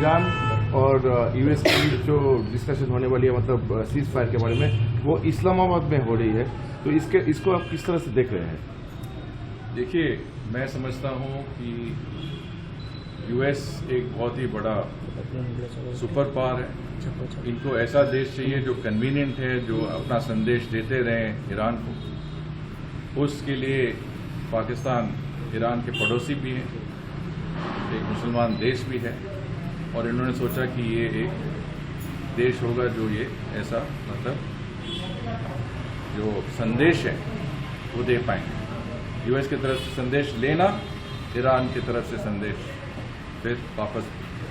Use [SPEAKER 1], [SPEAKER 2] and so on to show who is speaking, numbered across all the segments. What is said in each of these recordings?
[SPEAKER 1] Iran और US की जो डिस्कशन होने वाली है, मतलब सीज फायर के बारे में, वो इस्लामाबाद में हो रही है, तो इसको आप किस तरह से देख रहे हैं?
[SPEAKER 2] देखिए, मैं समझता हूँ कि यूएस एक बहुत ही बड़ा सुपर पावर है। इनको ऐसा देश चाहिए जो कन्वीनियंट है, जो अपना संदेश देते रहें ईरान को। उसके लिए पाकिस्तान ईरान के पड़ोसी भी हैं, एक मुसलमान देश भी है, और इन्होंने सोचा कि ये एक देश होगा जो ये ऐसा मतलब जो संदेश है वो दे पाएंगे। यूएस की तरफ से संदेश लेना, ईरान की तरफ से संदेश फिर वापस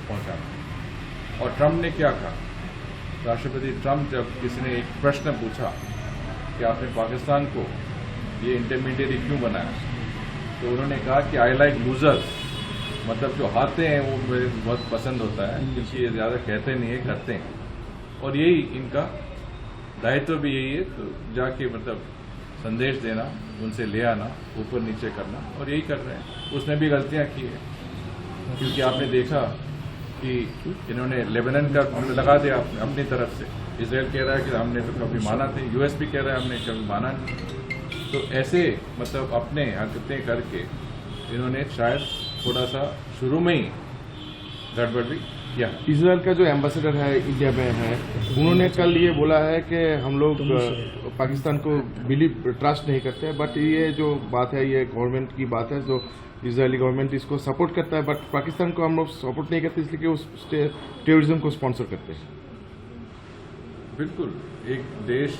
[SPEAKER 2] पहुंचाना। और ट्रंप ने क्या कहा? राष्ट्रपति ट्रंप जब किसी ने एक प्रश्न पूछा कि आपने पाकिस्तान को ये इंटरमीडिएट क्यों बनाया, तो उन्होंने कहा कि आई लाइक लूजर्स, मतलब जो हारते हैं वो मुझे बहुत पसंद होता है, क्योंकि ये ज़्यादा कहते नहीं है, करते हैं। और यही इनका दायित्व भी यही है, तो जाके मतलब संदेश देना, उनसे ले आना, ऊपर नीचे करना, और यही कर रहे हैं। उसने भी गलतियां की है, क्योंकि आपने देखा कि इन्होंने लेबनान का लगा दिया अपनी तरफ से। इजराइल कह रहा है कि हमने तो कभी माना थे, यूएस भी कह रहा है हमने कभी माना नहीं। तो ऐसे मतलब अपने हरकतें करके इन्होंने शायद थोड़ा सा शुरू में ही गड़बड़ भी किया।
[SPEAKER 1] इजराइल का जो एम्बेसडर है इंडिया में है, उन्होंने कल ये बोला है कि हम लोग पाकिस्तान को ट्रस्ट नहीं करते, बट ये जो बात है ये गवर्नमेंट की बात है, जो इजरायली गवर्नमेंट इसको सपोर्ट करता है, बट पाकिस्तान को हम लोग सपोर्ट नहीं करते, इसलिए कि उस टेररिज्म को स्पॉन्सर करते हैं।
[SPEAKER 2] बिल्कुल, एक देश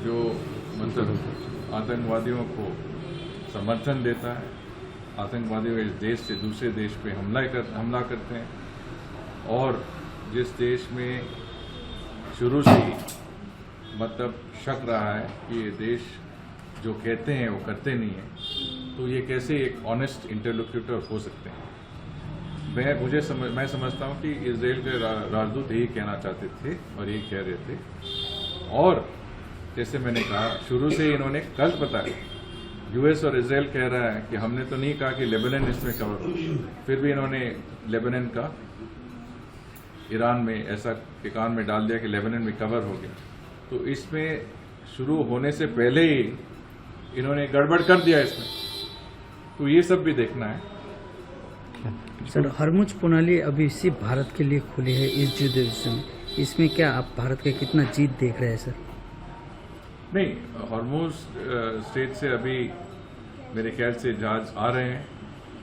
[SPEAKER 2] जो मतलब आतंकवादियों को समर्थन देता है, आतंकवादियों इस देश से दूसरे देश पे हमला करते हैं, और जिस देश में शुरू से ही मतलब शक रहा है कि ये देश जो कहते हैं वो करते नहीं हैं, तो ये कैसे एक ऑनेस्ट इंटरलोक्यूटर हो सकते हैं? मैं समझता हूँ कि इजराइल के राजदूत यही कहना चाहते थे और यही कह रहे थे। और जैसे मैंने कहा, शुरू से इन्होंने कल बताया, यूएस और इजराइल कह रहा है कि हमने तो नहीं कहा कि लेबनान इसमें कवर हो, फिर भी इन्होंने लेबनान का ईरान में ऐसा के कान में डाल दिया कि लेबनान में कवर हो गया। तो इसमें शुरू होने से पहले ही इन्होंने गड़बड़ कर दिया इसमें, तो ये सब भी देखना है।
[SPEAKER 3] सर, हरमुज प्रणाली अभी सिर्फ भारत के लिए खुली है इस युद्ध में, इसमें क्या आप भारत का कितना जीत देख रहे हैं सर?
[SPEAKER 2] नहीं, हरमुज स्टेट से अभी मेरे ख्याल से जहाज आ रहे हैं।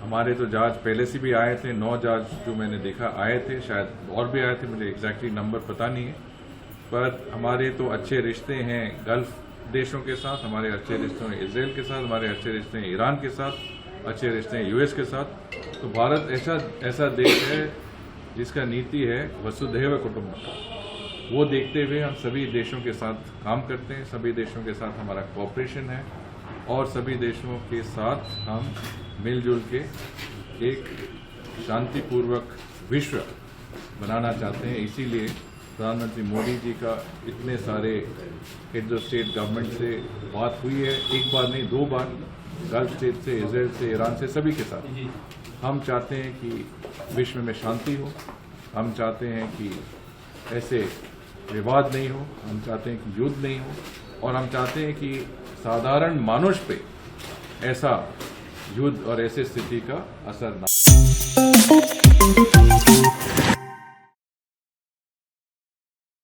[SPEAKER 2] हमारे तो जहाज पहले से भी आए थे, 9 जहाज जो मैंने देखा आए थे, शायद और भी आए थे, मुझे एग्जैक्टली नंबर पता नहीं है। पर हमारे तो अच्छे रिश्ते हैं गल्फ देशों के साथ, हमारे अच्छे रिश्ते हैं इजराइल के साथ, हमारे अच्छे रिश्ते हैं ईरान के साथ, अच्छे रिश्ते हैं यूएस के साथ। तो भारत ऐसा देश है जिसका नीति है वसुधैव कुटुंबकम। वो देखते हुए हम सभी देशों के साथ काम करते हैं, सभी देशों के साथ हमारा कोऑपरेशन है, और सभी देशों के साथ हम मिलजुल के एक शांतिपूर्वक विश्व बनाना चाहते हैं। इसीलिए प्रधानमंत्री मोदी जी का इतने सारे हेड ऑफ स्टेट गवर्नमेंट से बात हुई है, एक बार नहीं 2 बार, गल्फ स्टेट से, इजराइल से, ईरान से, सभी के साथ। हम चाहते हैं कि विश्व में शांति हो, हम चाहते हैं कि ऐसे विवाद नहीं हो, हम चाहते हैं कि युद्ध नहीं हो, और हम चाहते हैं कि साधारण मनुष्य पे ऐसा युद्ध और ऐसे स्थिति का असर ना हो।